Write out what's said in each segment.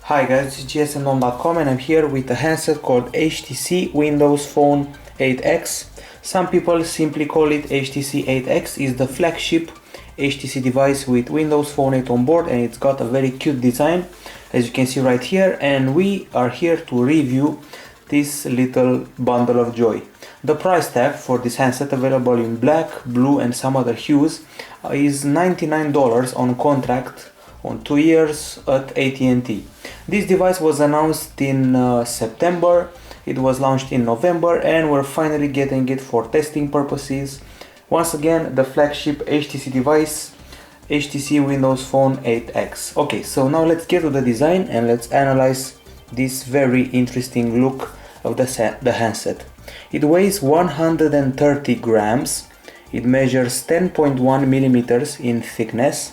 Hi guys, this is gsmnom.com and I'm here with a handset called HTC Windows Phone 8X. Some people simply call it HTC 8X. It's the flagship HTC device with Windows Phone 8 on board, and it's got a very cute design, as you can see right here, and we are here to review this little bundle of joy. The price tag for this handset, available in black, blue and some other hues, is $99 on contract on 2 years at AT&T. This device was announced in September, it was launched in November, and we're finally getting it for testing purposes. Once again, the flagship HTC device, HTC Windows Phone 8X. Okay, so now let's get to the design and let's analyze this very interesting look of the handset. It weighs 130 grams, it measures 10.1 millimeters in thickness,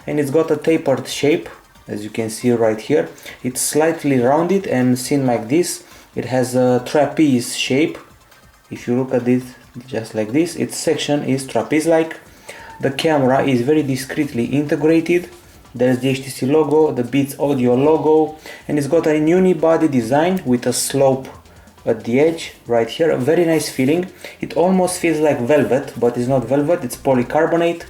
and it's got a tapered shape, as you can see right here. It's slightly rounded, and seen like this, it has a trapeze shape. If you look at it just like this, its section is trapeze-like. The camera is very discreetly integrated. There's the HTC logo, the Beats Audio logo, and it's got a unibody design with a slope at the edge right here. A very nice feeling. It almost feels like velvet, but it's not velvet, it's polycarbonate.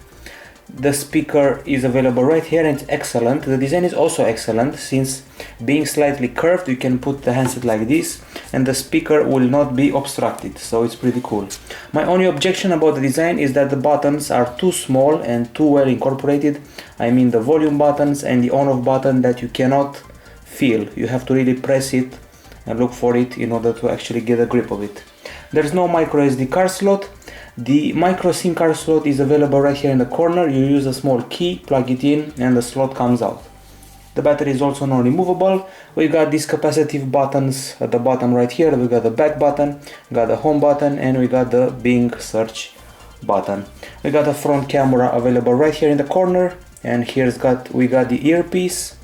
The speaker is available right here and it's excellent. The design is also excellent, since being slightly curved, you can put the handset like this and the speaker will not be obstructed, so it's pretty cool. My only objection about the design is that the buttons are too small and too well incorporated. I mean the volume buttons and the on-off button that you cannot feel. You have to really press it and look for it in order to actually get a grip of it. There's no micro SD card slot. The micro SIM card slot is available right here in the corner. You use a small key, plug it in, and the slot comes out. The battery is also non-removable. We got these capacitive buttons at the bottom right here. We got the back button, got the home button, and we got the Bing search button. We got a front camera available right here in the corner, and we got the earpiece.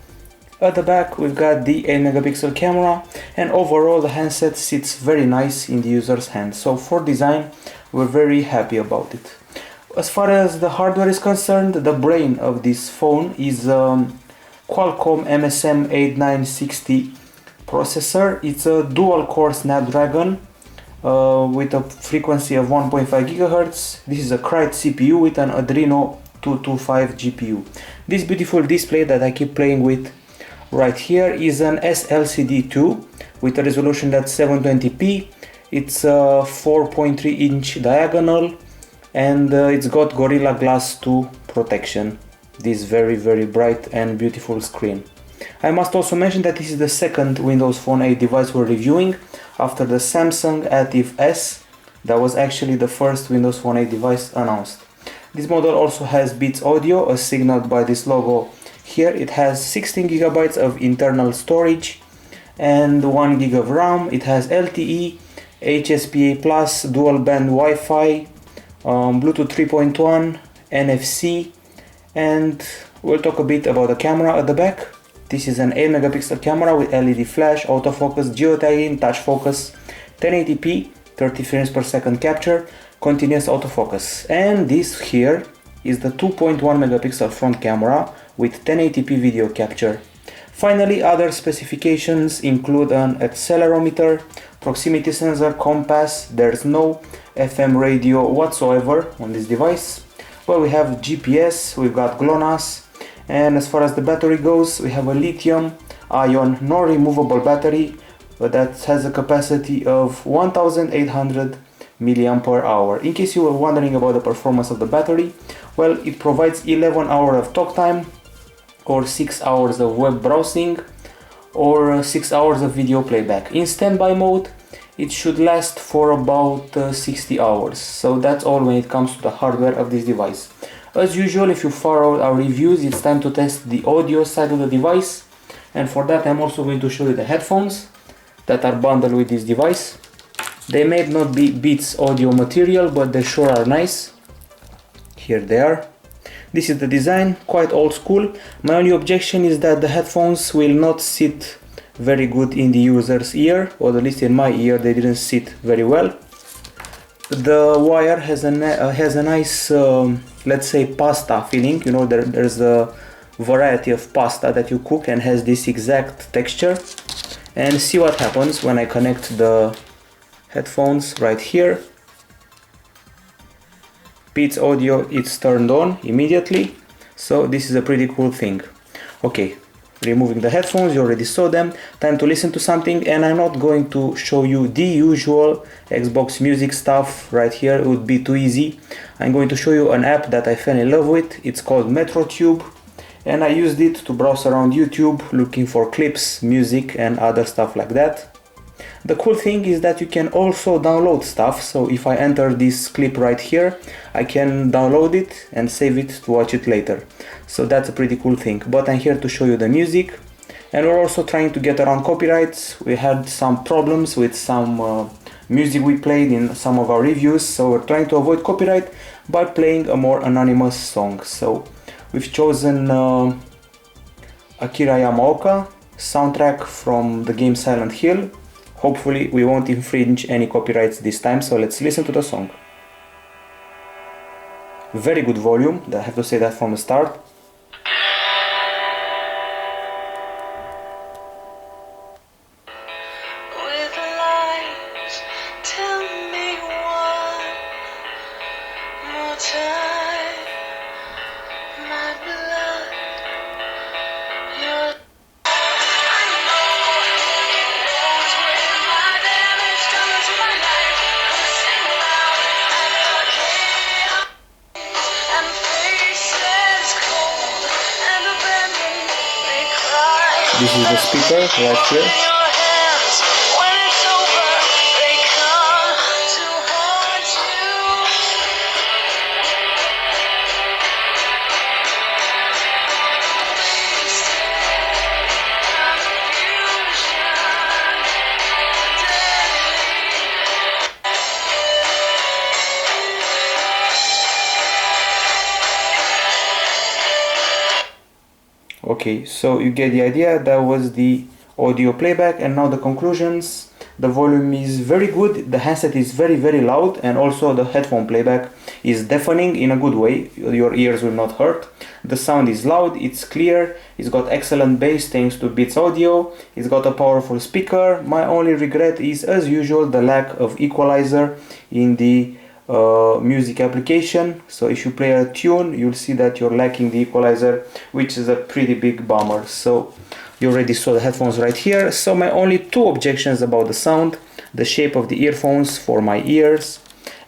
At the back we've got the 8 megapixel camera, and overall the handset sits very nice in the user's hand. So for design, we're very happy about it. As far as the hardware is concerned, the brain of this phone is Qualcomm MSM 8960 processor. It's a dual-core Snapdragon with a frequency of 1.5 GHz. This is a Crite CPU with an Adreno 225 GPU. This beautiful display that I keep playing with right here is an SLCD2 with a resolution that's 720p. It's 4.3 inch diagonal, and it's got Gorilla Glass 2 protection. This very bright and beautiful screen. I must also mention that this is the second Windows Phone 8 device we're reviewing, after the Samsung Active S. That was actually the first Windows Phone 8 device announced. This model also has Beats Audio, as signaled by this logo here. It has 16 GB of internal storage and 1 GB of RAM. It has LTE, HSPA+, dual band Wi-Fi, Bluetooth 3.1, NFC, and we'll talk a bit about the camera at the back. This is an 8 megapixel camera with LED flash, autofocus, geotagging, touch focus, 1080p, 30 frames per second capture, continuous autofocus. And this here is the 2.1 megapixel front camera with 1080p video capture. Finally, other specifications include an accelerometer, proximity sensor, compass. There's no FM radio whatsoever on this device. Well, we have GPS, we've got GLONASS, and as far as the battery goes, we have a lithium-ion non-removable battery that has a capacity of 1800 mAh. In case you were wondering about the performance of the battery, well, it provides 11 hours of talk time, or 6 hours of web browsing, or 6 hours of video playback. In standby mode, it should last for about 60 hours. So that's all when it comes to the hardware of this device. As usual, if you followed our reviews, it's time to test the audio side of the device, and for that I'm also going to show you the headphones that are bundled with this device. They may not be Beats Audio material, but they sure are nice. Here they are. This is the design, quite old school. My only objection is that the headphones will not sit very good in the user's ear, or at least in my ear they didn't sit very well. The wire has a nice, let's say, pasta feeling. You know, there's a variety of pasta that you cook and has this exact texture. And see what happens when I connect the headphones right here. Beats audio, it's turned on immediately. So this is a pretty cool thing. Okay, removing the headphones, you already saw them. Time to listen to something, and I'm not going to show you the usual Xbox music stuff right here. It would be too easy. I'm going to show you an app that I fell in love with. It's called MetroTube, and I used it to browse around YouTube looking for clips, music and other stuff like that. The cool thing is that you can also download stuff, so if I enter this clip right here, I can download it and save it to watch it later. So that's a pretty cool thing. But I'm here to show you the music, and we're also trying to get around copyrights. We had some problems with some music we played in some of our reviews, so we're trying to avoid copyright by playing a more anonymous song. So we've chosen Akira Yamaoka soundtrack from the game Silent Hill. Hopefully we won't infringe any copyrights this time, so let's listen to the song. Very good volume, I have to say that from the start. This is the speaker right here. Okay, so you get the idea. That was the audio playback, and now the conclusions. The volume is very good, the handset is very loud, and also the headphone playback is deafening in a good way. Your ears will not hurt. The sound is loud, it's clear, it's got excellent bass thanks to Beats Audio, it's got a powerful speaker. My only regret is, as usual, the lack of equalizer in the music application. So if you play a tune, you'll see that you're lacking the equalizer, which is a pretty big bummer. So you already saw the headphones right here. So my only two objections about the sound: the shape of the earphones for my ears,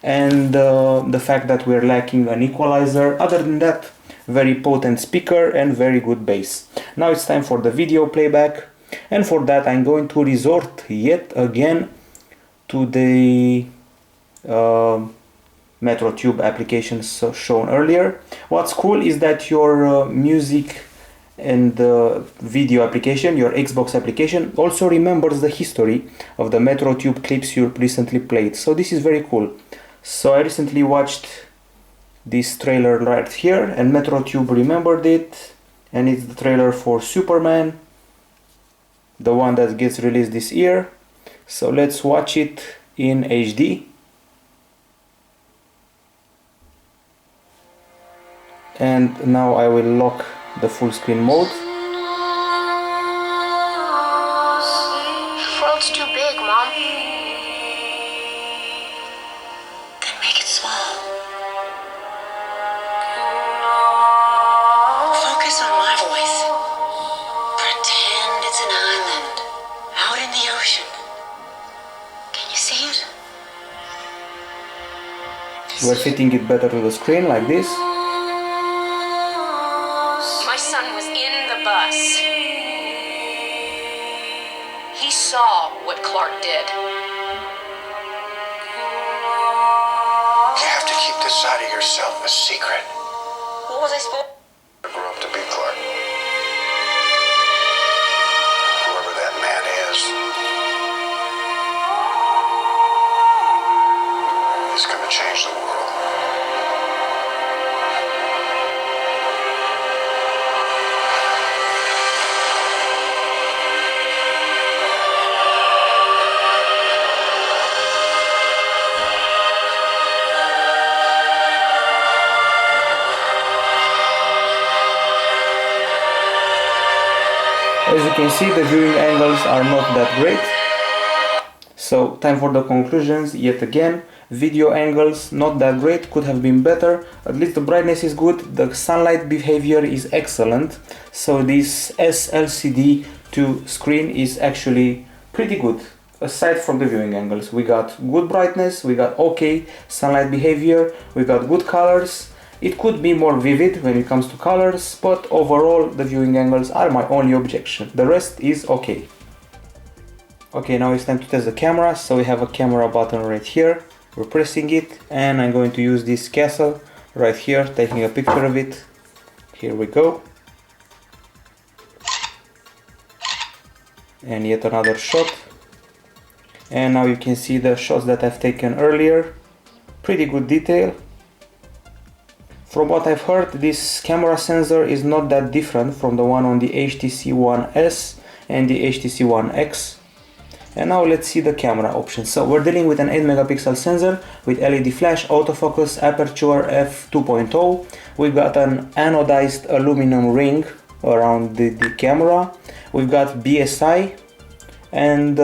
and the fact that we're lacking an equalizer. Other than that, very potent speaker and very good bass. Now it's time for the video playback, and for that I'm going to resort yet again to the MetroTube applications shown earlier. What's cool is that your music and video application, your Xbox application, also remembers the history of the MetroTube clips you recently played. So this is very cool. So I recently watched this trailer right here, and MetroTube remembered it, and it's the trailer for Superman, the one that gets released this year. So let's watch it in HD. And now I will lock the full screen mode. The world's too big, Mom. Then make it small. Focus on my voice. Pretend it's an island out in the ocean. Can you see it? We're fitting it better to the screen like this. My son was in the bus. He saw what Clark did. You have to keep this side of yourself a secret. What was I supposed I grew up to be Clark. Whoever that man is, he's gonna change the world. As you can see, the viewing angles are not that great. So time for the conclusions yet again. Video angles not that great, could have been better. At least the brightness is good, the sunlight behavior is excellent. So this SLCD to screen is actually pretty good. Aside from the viewing angles, we got good brightness, we got okay sunlight behavior, we got good colors. It could be more vivid when it comes to colors, but overall the viewing angles are my only objection. The rest is okay. Okay, now it's time to test the camera. So we have a camera button right here. We're pressing it and I'm going to use this castle right here, taking a picture of it. Here we go. And yet another shot. And now you can see the shots that I've taken earlier. Pretty good detail. From what I've heard, this camera sensor is not that different from the one on the HTC One S and the HTC One X. And now let's see the camera options. So we're dealing with an 8 megapixel sensor with LED flash, autofocus, aperture f2.0. We've got an anodized aluminum ring around the camera. We've got BSI, and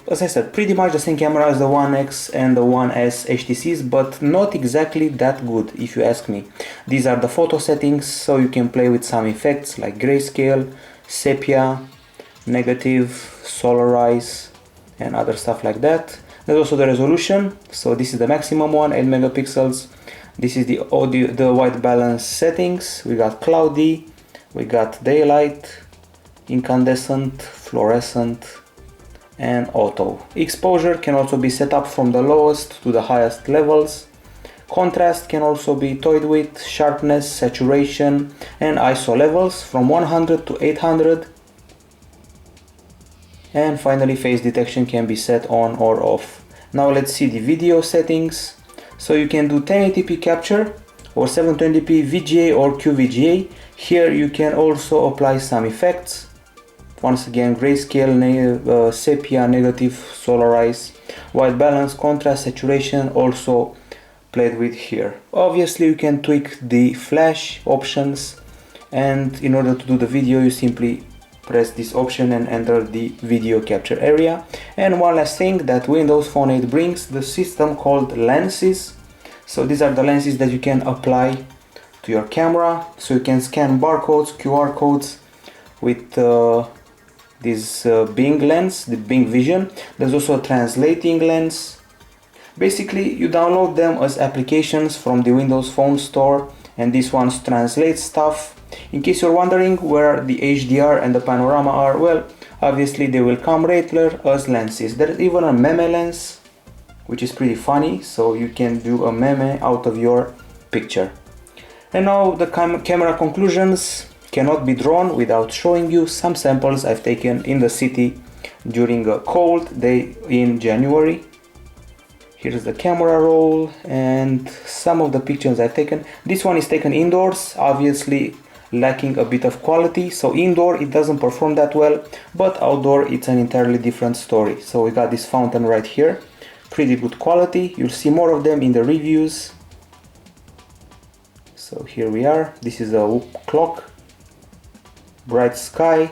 as I said, pretty much the same camera as the One X and the One S HTCs, but not exactly that good if you ask me. These are the photo settings, so you can play with some effects like grayscale, sepia, negative, solarize and other stuff like that. There's also the resolution, so this is the maximum one, 8 megapixels. This is the audio, the white balance settings. We got cloudy, we got daylight, incandescent, fluorescent and auto. Exposure can also be set up from the lowest to the highest levels. Contrast can also be toyed with, sharpness, saturation and ISO levels from 100 to 800. And finally, face detection can be set on or off. Now let's see the video settings. So you can do 1080p capture or 720p VGA or QVGA. Here you can also apply some effects. Once again, grayscale, sepia, negative, solarize, white balance, contrast, saturation also played with here. Obviously you can tweak the flash options, and in order to do the video you simply press this option and enter the video capture area. And one last thing that Windows Phone 8 brings, the system called lenses. So these are the lenses that you can apply to your camera, so you can scan barcodes, QR codes with this Bing lens, the Bing Vision. There's also a translating lens. Basically you download them as applications from the Windows Phone store, and these ones translate stuff. In case you're wondering where the HDR and the panorama are, well, obviously they will come later as lenses. There's even a meme lens, which is pretty funny, so you can do a meme out of your picture. And now the camera conclusions cannot be drawn without showing you some samples I've taken in the city during a cold day in January. Here's the camera roll and some of the pictures I've taken. This one is taken indoors, obviously lacking a bit of quality. So indoor it doesn't perform that well, but outdoor it's an entirely different story. So we got this fountain right here, pretty good quality. You'll see more of them in the reviews. So here we are. This is a clock, bright sky,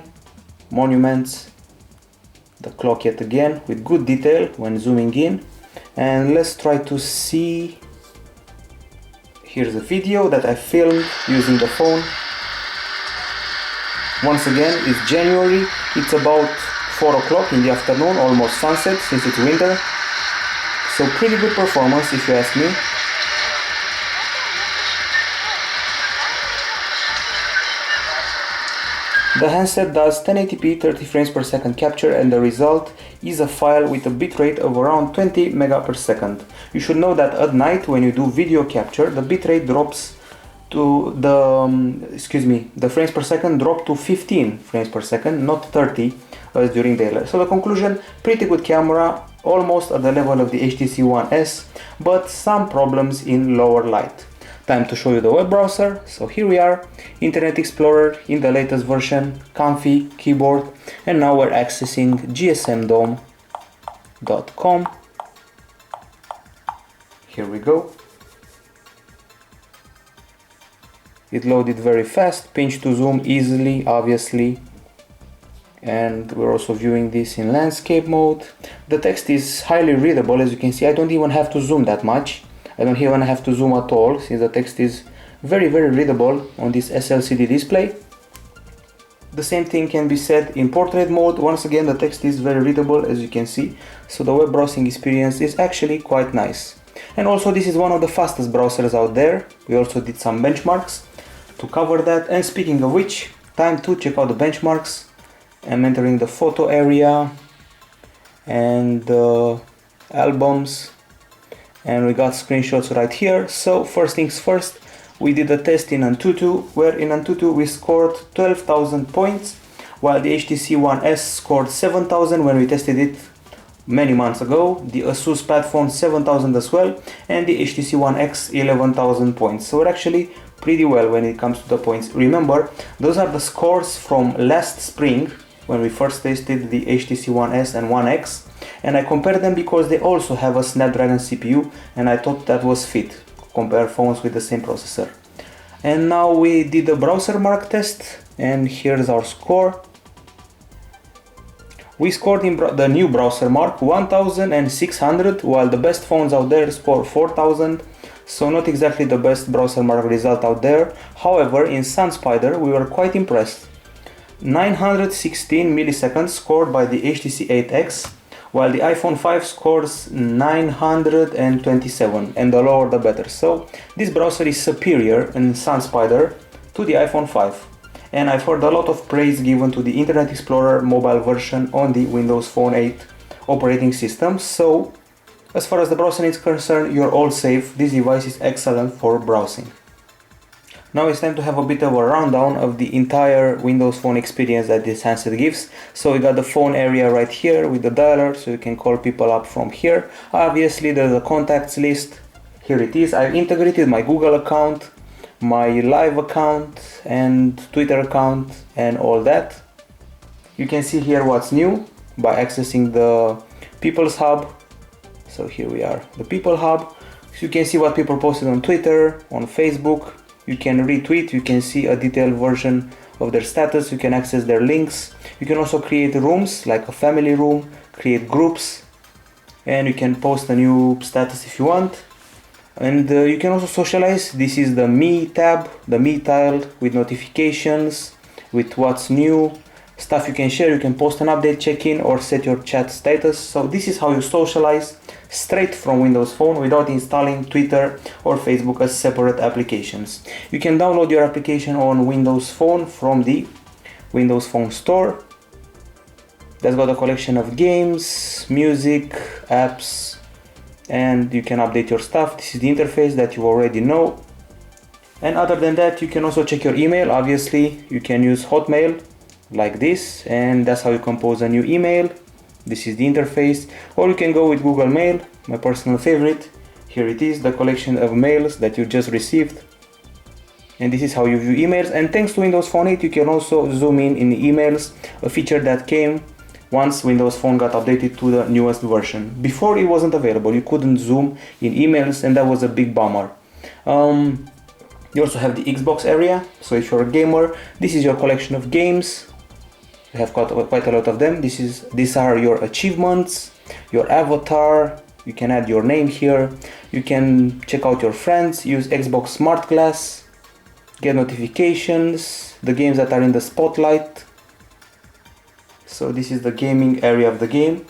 monuments, the clock yet again with good detail when zooming in. And let's try to see. Here's a video that I filmed using the phone. Once again, it's January, it's about 4 o'clock in the afternoon, almost sunset since it's winter. So pretty good performance if you ask me. The handset does 1080p 30 frames per second capture, and the result is a file with a bitrate of around 20 mega per second. You should know that at night when you do video capture, the bitrate drops to the frames per second drop to 15 frames per second, not 30 as during daylight. So the conclusion, pretty good camera, almost at the level of the HTC One S, but some problems in lower light. Time to show you the web browser. So here we are, Internet Explorer in the latest version, comfy keyboard, and now we're accessing gsmdome.com. Here we go. It loaded very fast, pinch to zoom easily, obviously. and we're also viewing this in landscape mode. The text is highly readable, as you can see. I don't even have to zoom that much. I don't even have to zoom at all, since the text is very readable on this SLCD display. The same thing can be said in portrait mode. Once again, the text is very readable, as you can see, so the web browsing experience is actually quite nice. And also, this is one of the fastest browsers out there. We also did some benchmarks to cover that. And speaking of which, time to check out the benchmarks. I'm entering the photo area and the albums, and we got screenshots right here. So first things first, we did a test in Antutu, where in Antutu we scored 12,000 points, while the HTC One S scored 7,000 when we tested it many months ago. The Asus Padphone 7,000 as well, and the HTC One X 11,000 points. So we're actually pretty well when it comes to the points. Remember, those are the scores from last spring when we first tested the HTC One S and One X, and I compared them because they also have a Snapdragon CPU, and I thought that was fit. Compare phones with the same processor. And now we did the browser mark test, and here's our score. We scored in the new browser mark 1600, while the best phones out there score 4000, so not exactly the best browser mark result out there. However, in SunSpider we were quite impressed. 916 milliseconds scored by the HTC 8X, while the iPhone 5 scores 927, and the lower the better. So this browser is superior in SunSpider to the iPhone 5. And I've heard a lot of praise given to the Internet Explorer mobile version on the Windows Phone 8 operating system. So as far as the browsing is concerned, you're all safe. This device is excellent for browsing. Now it's time to have a bit of a rundown of the entire Windows Phone experience that this handset gives. So we got the phone area right here with the dialer, so you can call people up from here. Obviously there's a contacts list. Here it is. I've integrated my Google account, my live account and Twitter account and all that. You can see here what's new by accessing the People's Hub. So here we are, the People Hub. So you can see what people posted on Twitter, on Facebook. You can retweet, you can see a detailed version of their status, you can access their links. You can also create rooms, like a family room, create groups, and you can post a new status if you want. And you can also socialize. This is the Me tab, the Me tile, with notifications, with what's new, stuff you can share. You can post an update, check-in, or set your chat status. So this is how you socialize straight from Windows Phone without installing Twitter or Facebook as separate applications. You can download your application on Windows Phone from the Windows Phone Store. That's got a collection of games, music, apps, and you can update your stuff. This is the interface that you already know. And other than that, you can also check your email. Obviously, you can use Hotmail like this, and that's how you compose a new email. This is the interface. Or you can go with Google Mail, my personal favorite. Here it is, the collection of mails that you just received. And this is how you view emails. And thanks to Windows Phone 8, you can also zoom in the emails, a feature that came once Windows Phone got updated to the newest version. Before it wasn't available, you couldn't zoom in emails, and that was a big bummer. You also have the Xbox area, so if you're a gamer, this is your collection of games. You have quite a lot of them. These are your achievements, your avatar. You can add your name here. You can check out your friends, use Xbox Smart Glass, get notifications, the games that are in the spotlight. So this is the gaming area of the game.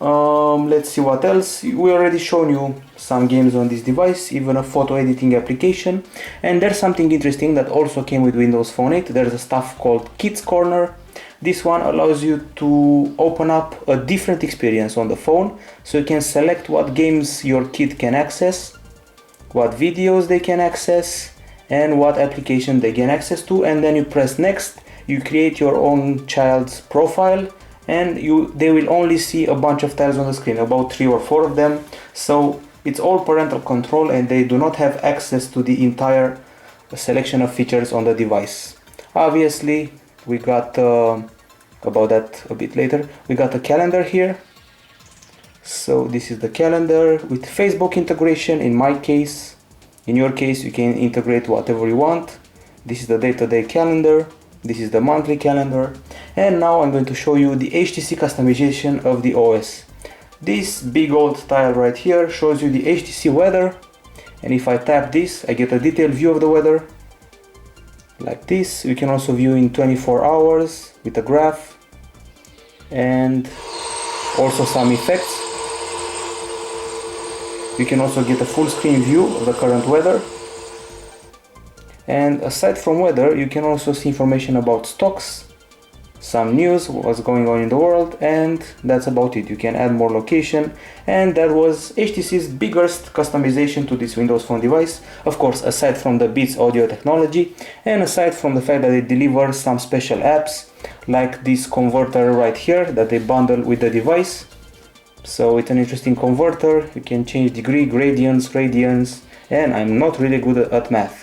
Let's see what else. We already shown you some games on this device, even a photo editing application. And there's something interesting that also came with Windows Phone 8. There's a stuff called Kids Corner. This one allows you to open up a different experience on the phone, so you can select what games your kid can access, what videos they can access, and what application they gain access to, and then you press next. You create your own child's profile, and they will only see a bunch of tiles on the screen, about 3 or 4 of them. So it's all parental control, and they do not have access to the entire selection of features on the device. Obviously, we got about that a bit later. We got a calendar here. So this is the calendar with Facebook integration. In my case, in your case, you can integrate whatever you want. This is the day-to-day calendar. This is the monthly calendar. And now I'm going to show you the HTC customization of the OS. This big old tile right here shows you the HTC weather, and if I tap this I get a detailed view of the weather like this. You can also view in 24 hours with a graph and also some effects. You can also get a full screen view of the current weather. And aside from weather, you can also see information about stocks, some news, what's going on in the world, and that's about it. You can add more location, and that was HTC's biggest customization to this Windows Phone device. Of course, aside from the Beats audio technology, and aside from the fact that it delivers some special apps, like this converter right here that they bundle with the device. So it's an interesting converter. You can change degree, gradients, radians, and I'm not really good at math.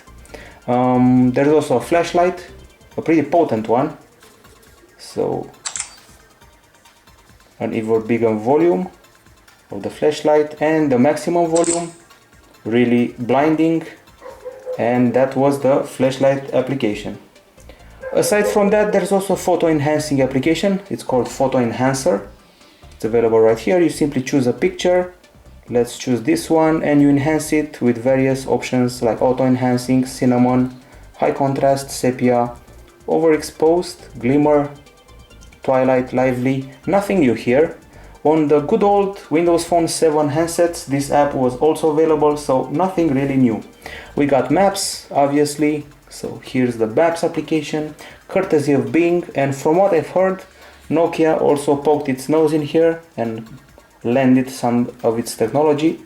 There's also a flashlight, a pretty potent one. So an even bigger volume of the flashlight, and the maximum volume, really blinding, and that was the flashlight application. Aside from that, there's also a photo enhancing application. It's called Photo Enhancer. It's available right here. You simply choose a picture. Let's choose this one, and you enhance it with various options like auto enhancing, cinnamon, high contrast, sepia, overexposed, glimmer, twilight, lively. Nothing new here. On the good old Windows Phone 7 handsets, this app was also available, so nothing really new. We got maps, obviously. So here's the maps application, courtesy of Bing, and from what I've heard, Nokia also poked its nose in here and lended some of its technology.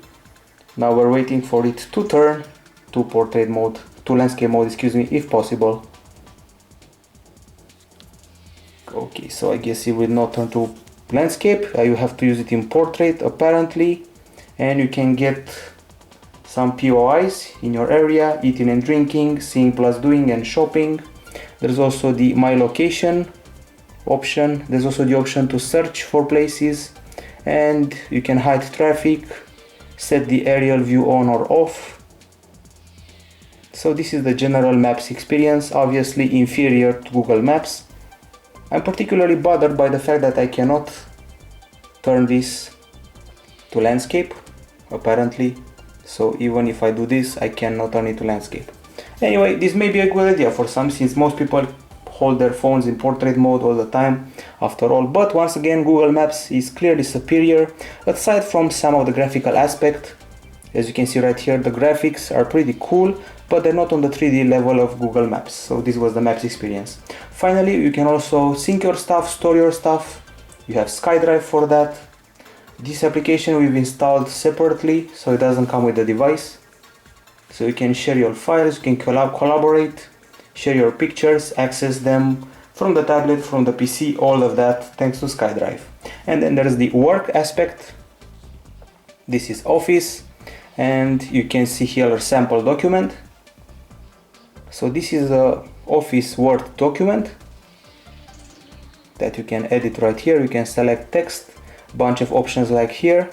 Now we're waiting for it to turn to portrait mode, to landscape mode, excuse me, if possible. Okay, so I guess it will not turn to landscape. You have to use it in portrait apparently, and you can get some POIs in your area: eating and drinking, seeing plus doing, and shopping. There's also the my location option. There's also the option to search for places, and you can hide traffic, set the aerial view on or off. So this is the general maps experience, obviously inferior to Google Maps. I'm particularly bothered by the fact that I cannot turn this to landscape, apparently. So even if I do this, I cannot turn it to landscape. Anyway, this may be a good idea for some, since most people hold their phones in portrait mode all the time after all. But once again, Google Maps is clearly superior, aside from some of the graphical aspect. As you can see right here, the graphics are pretty cool, but they're not on the 3D level of Google Maps. So this was the Maps experience. Finally, you can also sync your stuff, store your stuff. You have SkyDrive for that. This application we've installed separately, so it doesn't come with the device. So you can share your files, you can collaborate, share your pictures, access them from the tablet, from the PC, all of that thanks to SkyDrive. And then there's the work aspect. This is Office, and you can see here a sample document. So this is a Office Word document that you can edit right here. You can select text, bunch of options like here.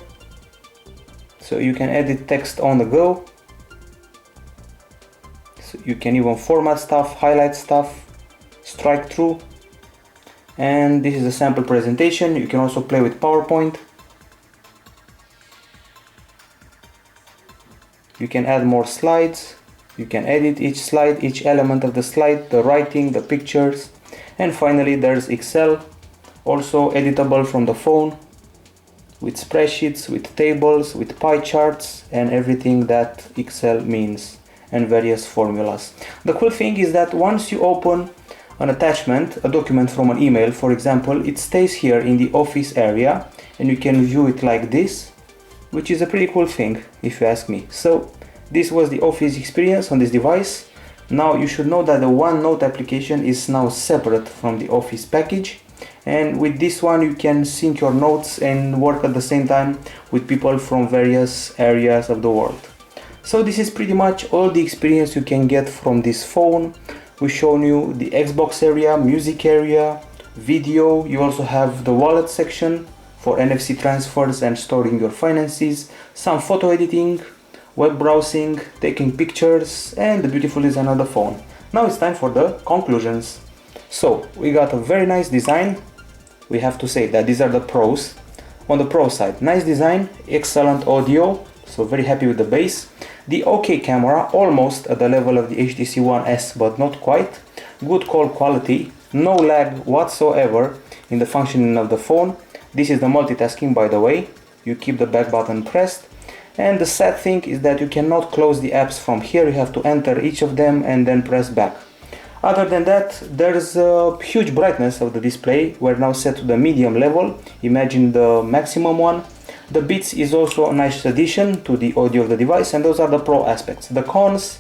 So you can edit text on the go. So you can even format stuff, highlight stuff, strike through. And this is a sample presentation. You can also play with PowerPoint. You can add more slides. You can edit each slide, each element of the slide, the writing, the pictures. And finally there's Excel, also editable from the phone, with spreadsheets, with tables, with pie charts, and everything that Excel means, and various formulas. The cool thing is that once you open an attachment, a document from an email, for example, it stays here in the Office area, and you can view it like this, which is a pretty cool thing, if you ask me. So this was the Office experience on this device. Now you should know that the OneNote application is now separate from the Office package, and with this one you can sync your notes and work at the same time with people from various areas of the world. So this is pretty much all the experience you can get from this phone. We've shown you the Xbox area, music area, video. You also have the wallet section for NFC transfers and storing your finances, some photo editing, web browsing, taking pictures, and the beautiful design of the phone. Now it's time for the conclusions. So we got a very nice design. We have to say that these are the pros. On the pro side, nice design, excellent audio, so very happy with the bass. The OK camera, almost at the level of the HTC One S, but not quite. Good call quality, no lag whatsoever in the functioning of the phone. This is the multitasking, by the way. You keep the back button pressed. And the sad thing is that you cannot close the apps from here. You have to enter each of them and then press back. Other than that, there's a huge brightness of the display. We're now set to the medium level. Imagine the maximum one. The Beats is also a nice addition to the audio of the device, and those are the pro aspects. The cons,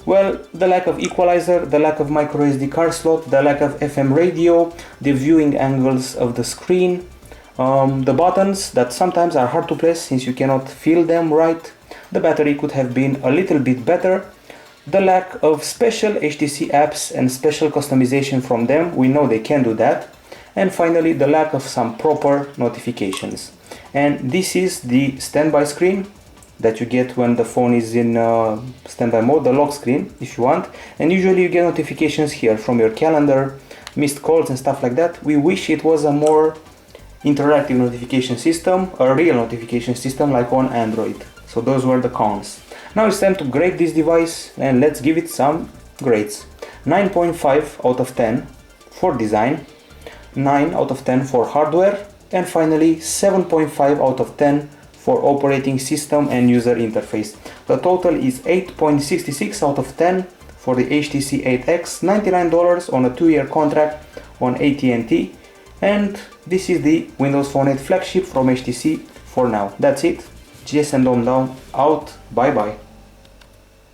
well, the lack of equalizer, the lack of micro SD card slot, the lack of FM radio, the viewing angles of the screen, the buttons that sometimes are hard to press since you cannot feel them right. The battery could have been a little bit better. The lack of special HTC apps and special customization from them, we know they can do that. And finally, the lack of some proper notifications. And this is the standby screen that you get when the phone is in standby mode, the lock screen if you want. And usually you get notifications here from your calendar, missed calls and stuff like that. We wish it was a more interactive notification system, a real notification system like on Android. So those were the cons. Now it's time to grade this device and let's give it some grades. 9.5 out of 10 for design, 9 out of 10 for hardware, and finally 7.5 out of 10 for operating system and user interface. The total is 8.66 out of 10 for the HTC 8X, $99 on a 2-year contract on AT&T. And this is the Windows Phone 8 flagship from HTC for now. That's it. GS and Dom down, out, bye bye.